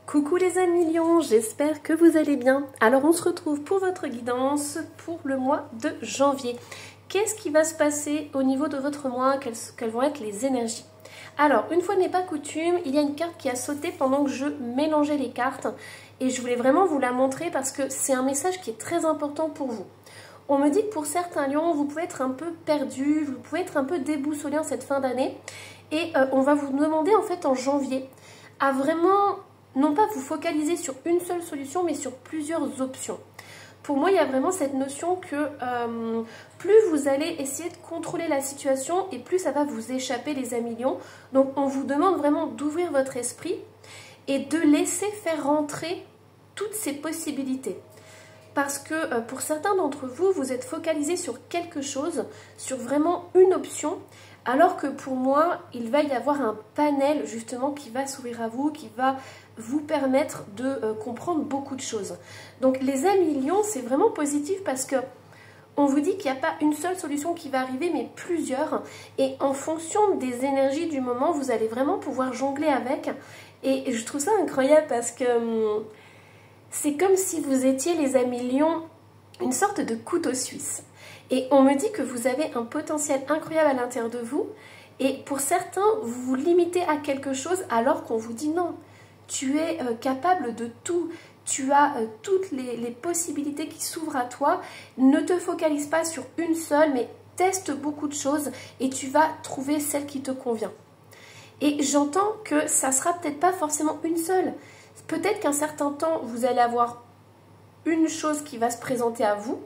Coucou les amis lions, j'espère que vous allez bien. Alors on se retrouve pour votre guidance pour le mois de janvier. Qu'est-ce qui va se passer au niveau de votre mois? Quelles vont être les énergies? Alors, une fois n'est pas coutume, il y a une carte qui a sauté pendant que je mélangeais les cartes. Et je voulais vraiment vous la montrer parce que c'est un message qui est très important pour vous. On me dit que pour certains lions, vous pouvez être un peu perdu, vous pouvez être un peu déboussolé en cette fin d'année. Et on va vous demander en fait en janvier à vraiment, non pas vous focaliser sur une seule solution, mais sur plusieurs options. Pour moi, il y a vraiment cette notion que plus vous allez essayer de contrôler la situation et plus ça va vous échapper les amis lions. Donc on vous demande vraiment d'ouvrir votre esprit et de laisser faire rentrer toutes ces possibilités. Parce que pour certains d'entre vous, vous êtes focalisés sur quelque chose, sur vraiment une option, alors que pour moi, il va y avoir un panel justement qui va s'ouvrir à vous, qui va vous permettre de comprendre beaucoup de choses. Donc les amis lions, c'est vraiment positif parce que on vous dit qu'il n'y a pas une seule solution qui va arriver, mais plusieurs. Et en fonction des énergies du moment, vous allez vraiment pouvoir jongler avec. Et je trouve ça incroyable parce que c'est comme si vous étiez, les amis lions, une sorte de couteau suisse. Et on me dit que vous avez un potentiel incroyable à l'intérieur de vous. Et pour certains, vous vous limitez à quelque chose alors qu'on vous dit non. Tu es capable de tout. Tu as toutes les possibilités qui s'ouvrent à toi. Ne te focalise pas sur une seule, mais teste beaucoup de choses et tu vas trouver celle qui te convient. Et j'entends que ça sera peut-être pas forcément une seule. Peut-être qu'un certain temps, vous allez avoir une chose qui va se présenter à vous.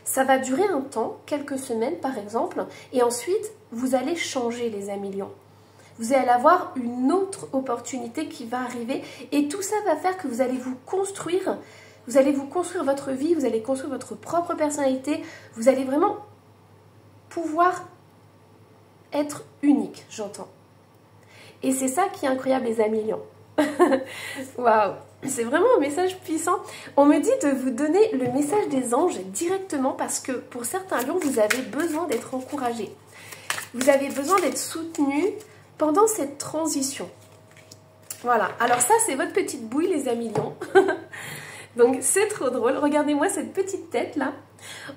Ça va durer un temps, quelques semaines par exemple, et ensuite, vous allez changer les amis lions. Vous allez avoir une autre opportunité qui va arriver et tout ça va faire que vous allez vous construire votre vie, vous allez construire votre propre personnalité, vous allez vraiment pouvoir être unique, j'entends. Et c'est ça qui est incroyable les amis lions. Waouh, c'est vraiment un message puissant. On me dit de vous donner le message des anges directement parce que pour certains lions, vous avez besoin d'être encouragés. Vous avez besoin d'être soutenu pendant cette transition. Voilà, alors ça c'est votre petite bouille les amis lions. Donc c'est trop drôle, regardez-moi cette petite tête là.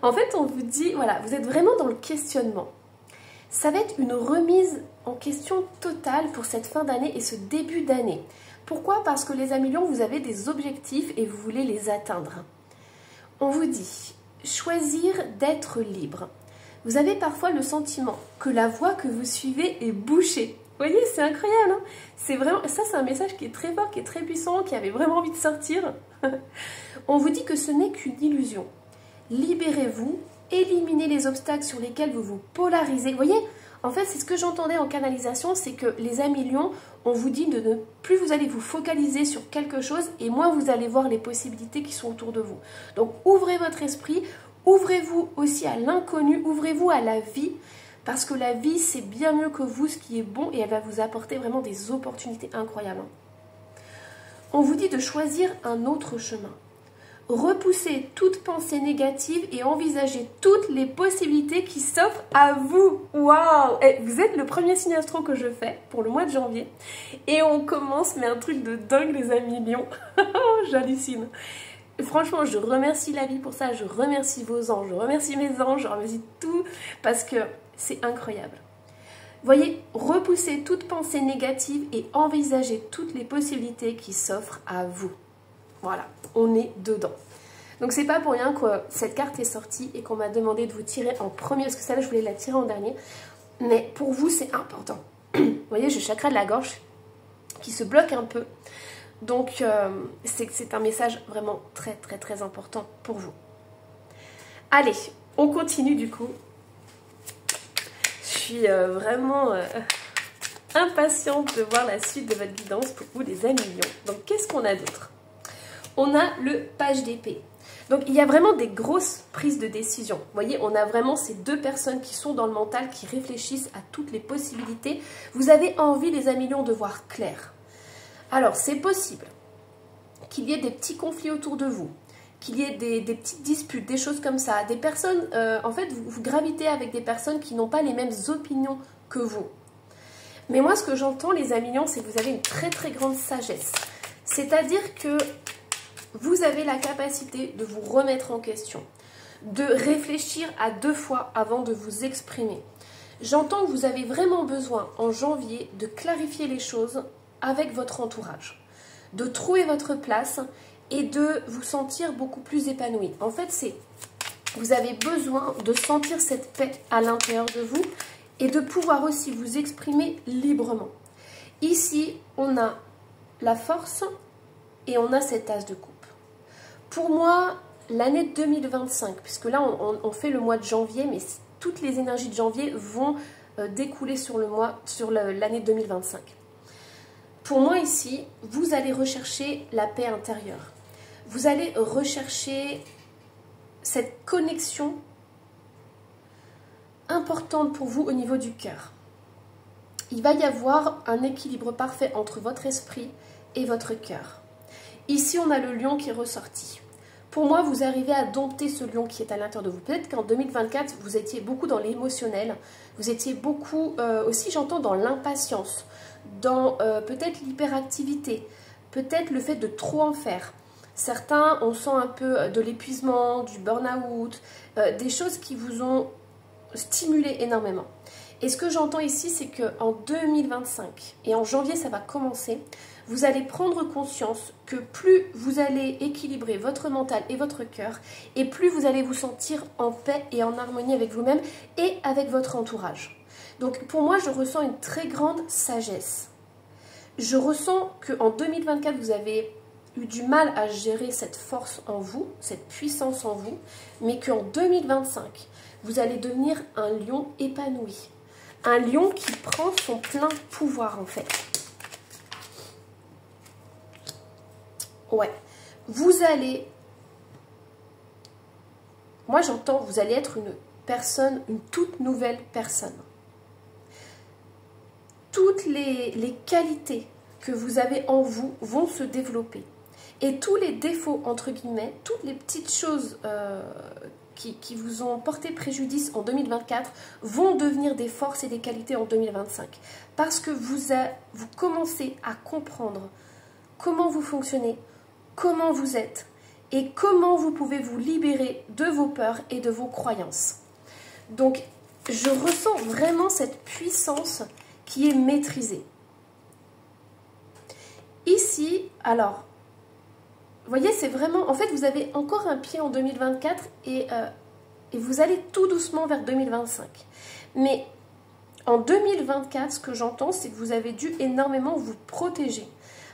En fait on vous dit, voilà, vous êtes vraiment dans le questionnement. Ça va être une remise en question totale pour cette fin d'année et ce début d'année. Pourquoi? Parce que les amis lions, vous avez des objectifs et vous voulez les atteindre. On vous dit, choisir d'être libre. Vous avez parfois le sentiment que la voie que vous suivez est bouchée. Vous voyez, c'est incroyable, hein? C'est vraiment, ça c'est un message qui est très fort, qui est très puissant, qui avait vraiment envie de sortir. On vous dit que ce n'est qu'une illusion. Libérez-vous, éliminez les obstacles sur lesquels vous vous polarisez. Vous voyez, en fait, c'est ce que j'entendais en canalisation, c'est que les amis lions, on vous dit de ne plus vous allez vous focaliser sur quelque chose et moins vous allez voir les possibilités qui sont autour de vous. Donc, ouvrez votre esprit, ouvrez-vous aussi à l'inconnu, ouvrez-vous à la vie, parce que la vie, c'est bien mieux que vous, ce qui est bon, et elle va vous apporter vraiment des opportunités incroyables. On vous dit de choisir un autre chemin. Repoussez toute pensée négative et envisagez toutes les possibilités qui s'offrent à vous. Waouh! Vous êtes le premier signe astro que je fais pour le mois de janvier. Et on commence, mais un truc de dingue les amis lions. J'hallucine. Franchement, je remercie la vie pour ça, je remercie vos anges, je remercie mes anges, je remercie tout parce que c'est incroyable. Voyez, repoussez toute pensée négative et envisagez toutes les possibilités qui s'offrent à vous. Voilà, on est dedans. Donc c'est pas pour rien que cette carte est sortie et qu'on m'a demandé de vous tirer en premier, parce que celle-là je voulais la tirer en dernier. Mais pour vous c'est important. Vous voyez, j'ai le chakra de la gorge qui se bloque un peu. Donc c'est un message vraiment très très très important pour vous. Allez, on continue du coup. Je suis vraiment impatiente de voir la suite de votre guidance pour vous les amis lions. Donc qu'est-ce qu'on a d'autre? On a le page d'épée. Donc il y a vraiment des grosses prises de décision. Vous voyez, on a vraiment ces deux personnes qui sont dans le mental, qui réfléchissent à toutes les possibilités. Vous avez envie, les amis lions, de voir clair. Alors c'est possible qu'il y ait des petits conflits autour de vous, qu'il y ait des petites disputes, des choses comme ça. Des personnes, en fait, vous gravitez avec des personnes qui n'ont pas les mêmes opinions que vous. Mais moi, ce que j'entends, les amis lions, c'est que vous avez une très très grande sagesse. C'est-à-dire que vous avez la capacité de vous remettre en question, de réfléchir à 2 fois avant de vous exprimer. J'entends que vous avez vraiment besoin en janvier de clarifier les choses avec votre entourage, de trouver votre place et de vous sentir beaucoup plus épanoui. En fait, vous avez besoin de sentir cette paix à l'intérieur de vous et de pouvoir aussi vous exprimer librement. Ici, on a la force et on a cet as de coupe. Pour moi, l'année 2025, puisque là on fait le mois de janvier, mais toutes les énergies de janvier vont découler sur l'année 2025. Pour moi ici, vous allez rechercher la paix intérieure. Vous allez rechercher cette connexion importante pour vous au niveau du cœur. Il va y avoir un équilibre parfait entre votre esprit et votre cœur. Ici, on a le lion qui est ressorti. Pour moi, vous arrivez à dompter ce lion qui est à l'intérieur de vous. Peut-être qu'en 2024, vous étiez beaucoup dans l'émotionnel. Vous étiez beaucoup aussi, j'entends, dans l'impatience, dans peut-être l'hyperactivité, peut-être le fait de trop en faire. Certains, on sent un peu de l'épuisement, du burn-out, des choses qui vous ont stimulé énormément. Et ce que j'entends ici, c'est qu'en 2025, et en janvier, ça va commencer, vous allez prendre conscience que plus vous allez équilibrer votre mental et votre cœur, et plus vous allez vous sentir en paix et en harmonie avec vous-même et avec votre entourage. Donc pour moi, je ressens une très grande sagesse. Je ressens qu'en 2024, vous avez eu du mal à gérer cette force en vous, cette puissance en vous, mais qu'en 2025, vous allez devenir un lion épanoui. Un lion qui prend son plein pouvoir en fait. Ouais. Vous allez... Moi j'entends, vous allez être une personne, une toute nouvelle personne. Toutes les qualités que vous avez en vous vont se développer. Et tous les défauts, entre guillemets, toutes les petites choses qui vous ont porté préjudice en 2024 vont devenir des forces et des qualités en 2025. Parce que vous commencez à comprendre comment vous fonctionnez, comment vous êtes et comment vous pouvez vous libérer de vos peurs et de vos croyances. Donc, je ressens vraiment cette puissance qui est maîtrisée. Ici, alors... Vous voyez, c'est vraiment... En fait, vous avez encore un pied en 2024 et vous allez tout doucement vers 2025. Mais en 2024, ce que j'entends, c'est que vous avez dû énormément vous protéger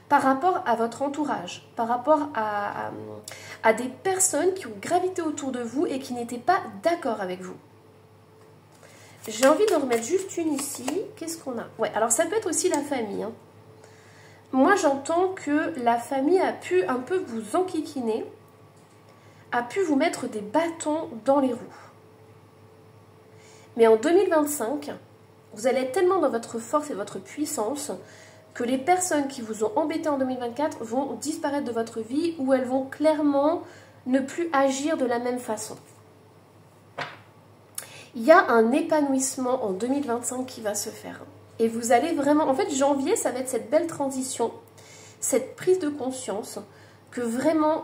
par rapport à votre entourage, par rapport à des personnes qui ont gravité autour de vous et qui n'étaient pas d'accord avec vous. J'ai envie d'en remettre juste une ici. Qu'est-ce qu'on a? Ouais, alors ça peut être aussi la famille, hein. Moi, j'entends que la famille a pu un peu vous enquiquiner, a pu vous mettre des bâtons dans les roues. Mais en 2025, vous allez être tellement dans votre force et votre puissance que les personnes qui vous ont embêté en 2024 vont disparaître de votre vie ou elles vont clairement ne plus agir de la même façon. Il y a un épanouissement en 2025 qui va se faire. Et vous allez vraiment... En fait, janvier, ça va être cette belle transition, cette prise de conscience que vraiment,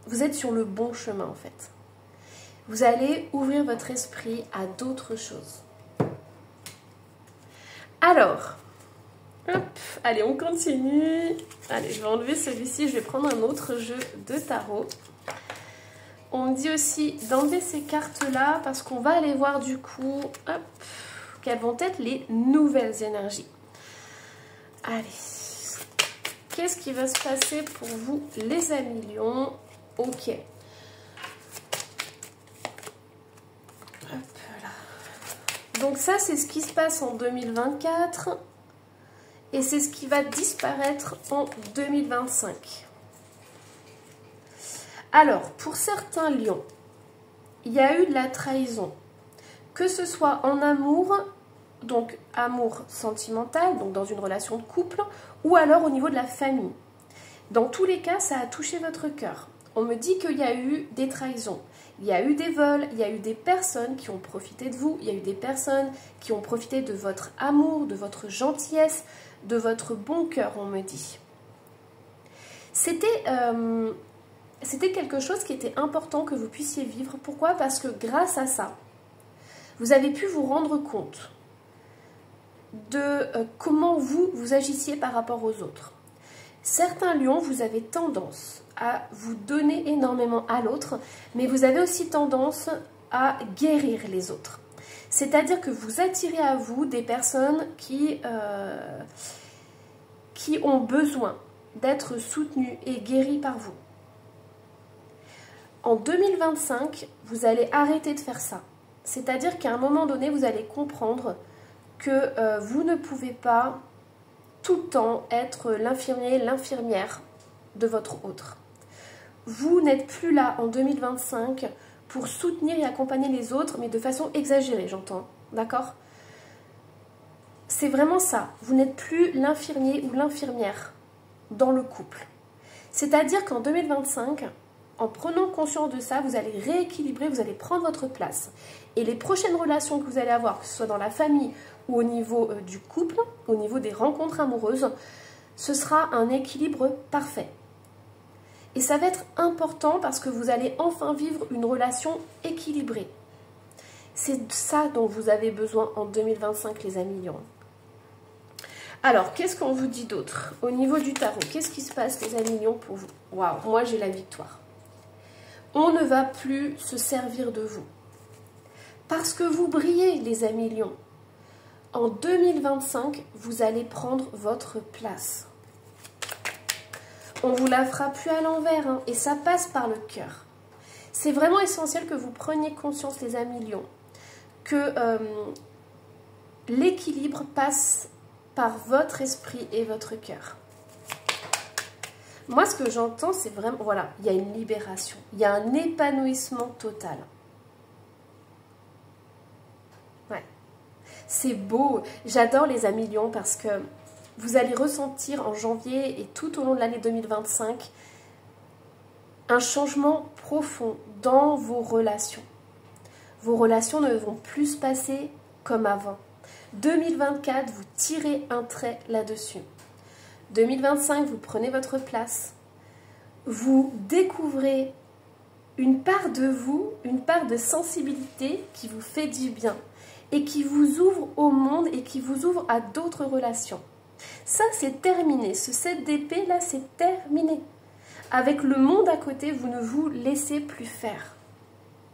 vous êtes sur le bon chemin, en fait. Vous allez ouvrir votre esprit à d'autres choses. Alors, hop, allez, on continue. Allez, je vais enlever celui-ci, je vais prendre un autre jeu de tarot. On me dit aussi d'enlever ces cartes-là parce qu'on va aller voir du coup... Hop, quelles vont être les nouvelles énergies. Allez, qu'est-ce qui va se passer pour vous, les amis lions? Ok. Hop là. Donc ça, c'est ce qui se passe en 2024 et c'est ce qui va disparaître en 2025. Alors, pour certains lions, il y a eu de la trahison. Que ce soit en amour, donc amour sentimental, donc dans une relation de couple, ou alors au niveau de la famille. Dans tous les cas, ça a touché votre cœur. On me dit qu'il y a eu des trahisons, il y a eu des vols, il y a eu des personnes qui ont profité de vous, il y a eu des personnes qui ont profité de votre amour, de votre gentillesse, de votre bon cœur, on me dit. C'était quelque chose qui était important que vous puissiez vivre. Pourquoi? Parce que grâce à ça, vous avez pu vous rendre compte de comment vous agissiez par rapport aux autres. Certains lions, vous avez tendance à vous donner énormément à l'autre, mais vous avez aussi tendance à guérir les autres. C'est-à-dire que vous attirez à vous des personnes qui ont besoin d'être soutenues et guéries par vous. En 2025, vous allez arrêter de faire ça. C'est-à-dire qu'à un moment donné, vous allez comprendre que vous ne pouvez pas tout le temps être l'infirmier, l'infirmière de votre autre. Vous n'êtes plus là en 2025 pour soutenir et accompagner les autres, mais de façon exagérée, j'entends. D'accord? C'est vraiment ça. Vous n'êtes plus l'infirmier ou l'infirmière dans le couple. C'est-à-dire qu'en 2025, en prenant conscience de ça, vous allez rééquilibrer, vous allez prendre votre place. Et les prochaines relations que vous allez avoir, que ce soit dans la famille ou au niveau du couple, au niveau des rencontres amoureuses, ce sera un équilibre parfait. Et ça va être important parce que vous allez enfin vivre une relation équilibrée. C'est ça dont vous avez besoin en 2025, les amis lions. Alors, qu'est-ce qu'on vous dit d'autre? Au niveau du tarot, qu'est-ce qui se passe, les amis lions, pour vous? Waouh, moi j'ai la victoire. On ne va plus se servir de vous. Parce que vous brillez, les amis lions. En 2025, vous allez prendre votre place. On ne vous la fera plus à l'envers, hein, et ça passe par le cœur. C'est vraiment essentiel que vous preniez conscience, les amis lions, que l'équilibre passe par votre esprit et votre cœur. Moi, ce que j'entends, c'est vraiment, voilà, il y a une libération, il y a un épanouissement total. Ouais, c'est beau. J'adore les amis lions parce que vous allez ressentir en janvier et tout au long de l'année 2025 un changement profond dans vos relations. Vos relations ne vont plus se passer comme avant. 2024, vous tirez un trait là-dessus. 2025, vous prenez votre place. Vous découvrez une part de vous, une part de sensibilité qui vous fait du bien et qui vous ouvre au monde et qui vous ouvre à d'autres relations. Ça, c'est terminé. Ce 7 d'épée, là, c'est terminé. Avec le monde à côté, vous ne vous laissez plus faire.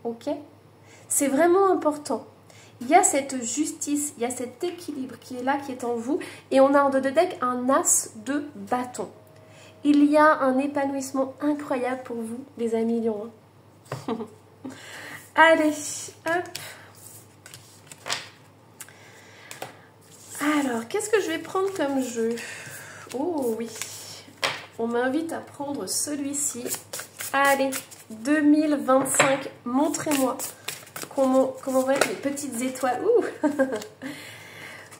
Ok? C'est vraiment important. Il y a cette justice, il y a cet équilibre qui est là, qui est en vous. Et on a en dos de deck un as de bâton. Il y a un épanouissement incroyable pour vous, les amis lions. Allez, hop. Alors, qu'est-ce que je vais prendre comme jeu? Oh oui, on m'invite à prendre celui-ci. Allez, 2025, montrez-moi comment vont être les petites étoiles.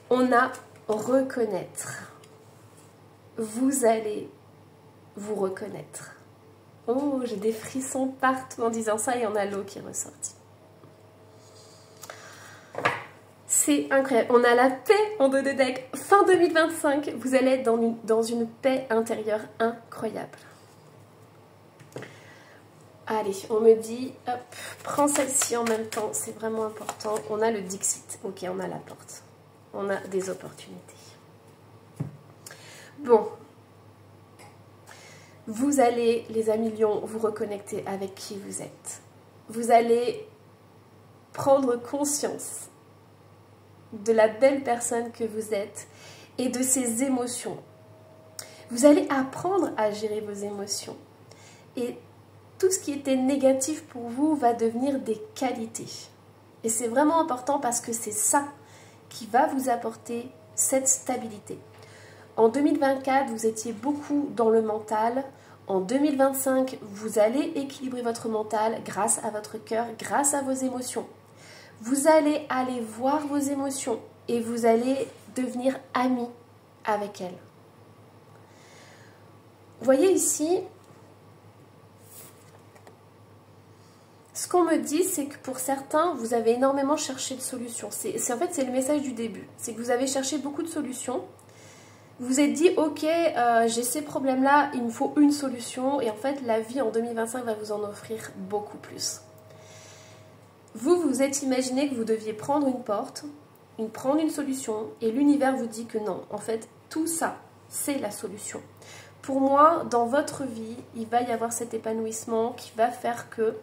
On a reconnaître. Vous allez vous reconnaître. Oh, j'ai des frissons partout en disant ça et on a l'eau qui est ressortie. C'est incroyable. On a la paix en dos de deck. Fin 2025, vous allez être dans une paix intérieure incroyable. Allez, on me dit, hop, prends celle-ci en même temps. C'est vraiment important. On a le Dixit. Ok, on a la porte. On a des opportunités. Bon. Vous allez, les amis lions, vous reconnecter avec qui vous êtes. Vous allez prendre conscience de la belle personne que vous êtes et de ses émotions. Vous allez apprendre à gérer vos émotions. Et tout ce qui était négatif pour vous va devenir des qualités. Et c'est vraiment important parce que c'est ça qui va vous apporter cette stabilité. En 2024, vous étiez beaucoup dans le mental. En 2025, vous allez équilibrer votre mental grâce à votre cœur, grâce à vos émotions. Vous allez aller voir vos émotions et vous allez devenir amis avec elles. Vous voyez ici, ce qu'on me dit, c'est que pour certains, vous avez énormément cherché de solutions. En fait, c'est le message du début. C'est que vous avez cherché beaucoup de solutions, Vous vous êtes dit, ok, j'ai ces problèmes-là, il me faut une solution. Et en fait, la vie en 2025 va vous en offrir beaucoup plus. Vous vous êtes imaginé que vous deviez prendre une porte, prendre une solution, et l'univers vous dit que non. En fait, tout ça, c'est la solution. Pour moi, dans votre vie, il va y avoir cet épanouissement qui va faire que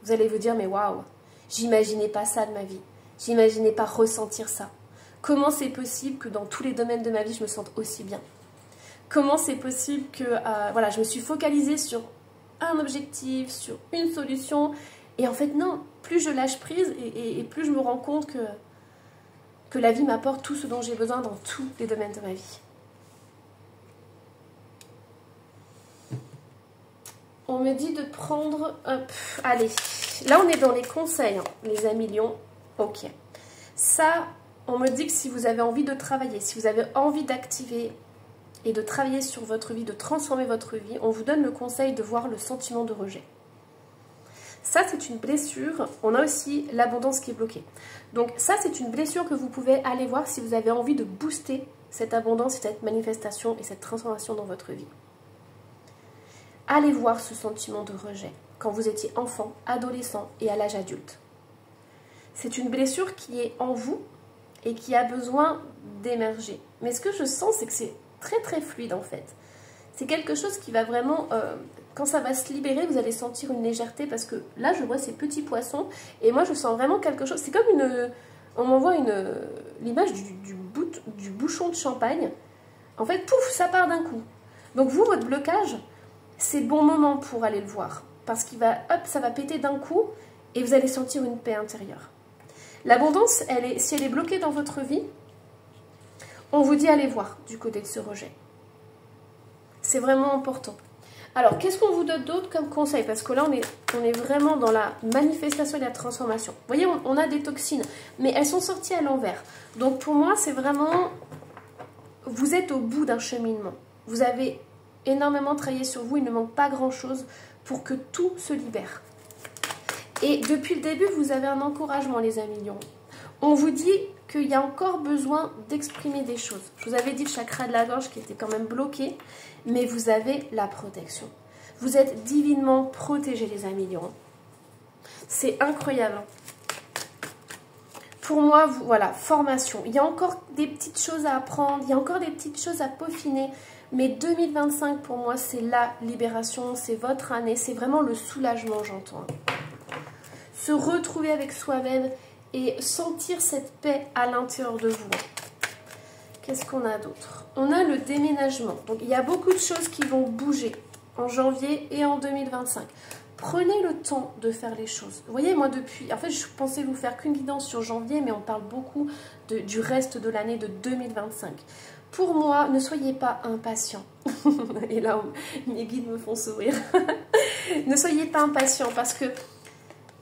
vous allez vous dire, mais waouh, j'imaginais pas ça de ma vie. J'imaginais pas ressentir ça. Comment c'est possible que dans tous les domaines de ma vie, je me sente aussi bien? Comment c'est possible que voilà, je me suis focalisée sur un objectif, sur une solution, et en fait non, plus je lâche prise et plus je me rends compte que la vie m'apporte tout ce dont j'ai besoin dans tous les domaines de ma vie. On me dit de prendre... allez, là on est dans les conseils, hein, les amis lions. Ok. Ça, on me dit que si vous avez envie de travailler, si vous avez envie d'activer et de travailler sur votre vie, de transformer votre vie, on vous donne le conseil de voir le sentiment de rejet. Ça, c'est une blessure. On a aussi l'abondance qui est bloquée. Donc ça, c'est une blessure que vous pouvez aller voir si vous avez envie de booster cette abondance, cette manifestation et cette transformation dans votre vie. Allez voir ce sentiment de rejet quand vous étiez enfant, adolescent et à l'âge adulte. C'est une blessure qui est en vous et qui a besoin d'émerger. Mais ce que je sens, c'est que c'est très très fluide en fait. C'est quelque chose qui va vraiment, quand ça va se libérer, vous allez sentir une légèreté parce que là, je vois ces petits poissons et moi, je sens vraiment quelque chose. C'est comme une, on m'envoie l'image du bouchon de champagne. En fait, pouf, ça part d'un coup. Donc vous, votre blocage, c'est le bon moment pour aller le voir. Parce qu'il va, hop, ça va péter d'un coup et vous allez sentir une paix intérieure. L'abondance, si elle est bloquée dans votre vie, on vous dit allez voir du côté de ce rejet. C'est vraiment important. Alors, qu'est-ce qu'on vous donne d'autre comme conseil? Parce que là, on est vraiment dans la manifestation et la transformation. Vous voyez, on a des toxines, mais elles sont sorties à l'envers. Donc, pour moi, c'est vraiment... Vous êtes au bout d'un cheminement. Vous avez énormément travaillé sur vous. Il ne manque pas grand-chose pour que tout se libère. Et depuis le début, vous avez un encouragement, les amis lions. On vous dit qu'il y a encore besoin d'exprimer des choses. Je vous avais dit le chakra de la gorge qui était quand même bloqué, mais vous avez la protection. Vous êtes divinement protégés, les amis lions. C'est incroyable. Pour moi, voilà, formation. Il y a encore des petites choses à apprendre, il y a encore des petites choses à peaufiner. Mais 2025, pour moi, c'est la libération, c'est votre année, c'est vraiment le soulagement, j'entends. Se retrouver avec soi-même et sentir cette paix à l'intérieur de vous. Qu'est-ce qu'on a d'autre? On a le déménagement. Donc, il y a beaucoup de choses qui vont bouger en janvier et en 2025. Prenez le temps de faire les choses. Vous voyez, moi, depuis... En fait, je pensais vous faire qu'une guidance sur janvier, mais on parle beaucoup du reste de l'année de 2025. Pour moi, ne soyez pas impatients. Et là, mes guides me font sourire. Ne soyez pas impatients parce que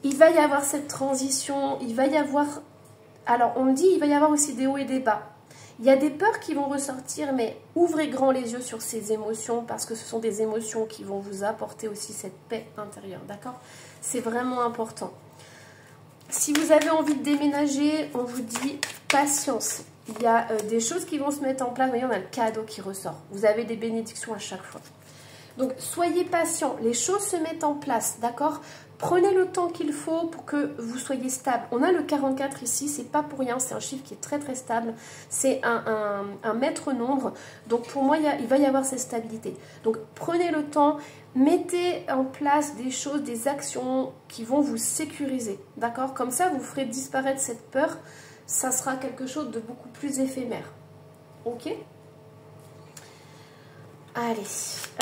il va y avoir cette transition, il va y avoir... Alors, on me dit, il va y avoir aussi des hauts et des bas. Il y a des peurs qui vont ressortir, mais ouvrez grand les yeux sur ces émotions parce que ce sont des émotions qui vont vous apporter aussi cette paix intérieure, d'accord? C'est vraiment important. Si vous avez envie de déménager, on vous dit patience. Il y a des choses qui vont se mettre en place. Vous voyez, on a le cadeau qui ressort. Vous avez des bénédictions à chaque fois. Donc, soyez patients. Les choses se mettent en place, d'accord? Prenez le temps qu'il faut pour que vous soyez stable. On a le 44 ici, c'est pas pour rien, c'est un chiffre qui est très très stable. C'est un maître nombre. Donc pour moi, il va y avoir cette stabilité. Donc prenez le temps, mettez en place des choses, des actions qui vont vous sécuriser. D'accord? Comme ça, vous ferez disparaître cette peur. Ça sera quelque chose de beaucoup plus éphémère. Ok? Allez,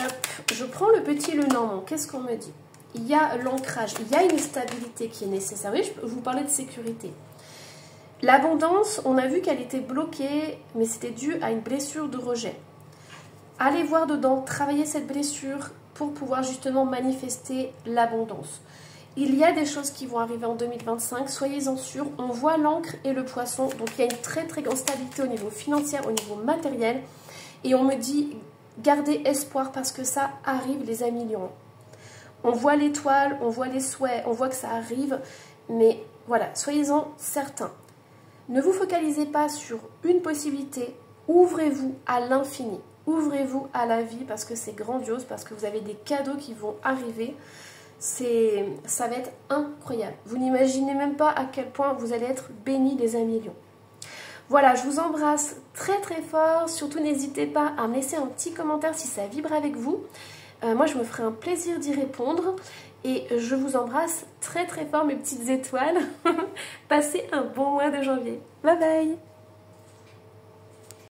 hop, je prends le petit Lenormand. Qu'est-ce qu'on me dit? Il y a l'ancrage, il y a une stabilité qui est nécessaire. Oui, je vous parlais de sécurité. L'abondance, on a vu qu'elle était bloquée, mais c'était dû à une blessure de rejet. Allez voir dedans, travaillez cette blessure pour pouvoir justement manifester l'abondance. Il y a des choses qui vont arriver en 2025, soyez-en sûrs. On voit l'encre et le poisson, donc il y a une très très grande stabilité au niveau financier, au niveau matériel. Et on me dit, gardez espoir parce que ça arrive, les amis lions. On voit l'étoile, on voit les souhaits, on voit que ça arrive, mais voilà, soyez-en certains. Ne vous focalisez pas sur une possibilité, ouvrez-vous à l'infini. Ouvrez-vous à la vie parce que c'est grandiose, parce que vous avez des cadeaux qui vont arriver. Ça va être incroyable. Vous n'imaginez même pas à quel point vous allez être bénis des amis Lions. Voilà, je vous embrasse très très fort. Surtout n'hésitez pas à me laisser un petit commentaire si ça vibre avec vous. Moi je me ferai un plaisir d'y répondre. Et je vous embrasse très très fort mes petites étoiles. Passez un bon mois de janvier. Bye bye.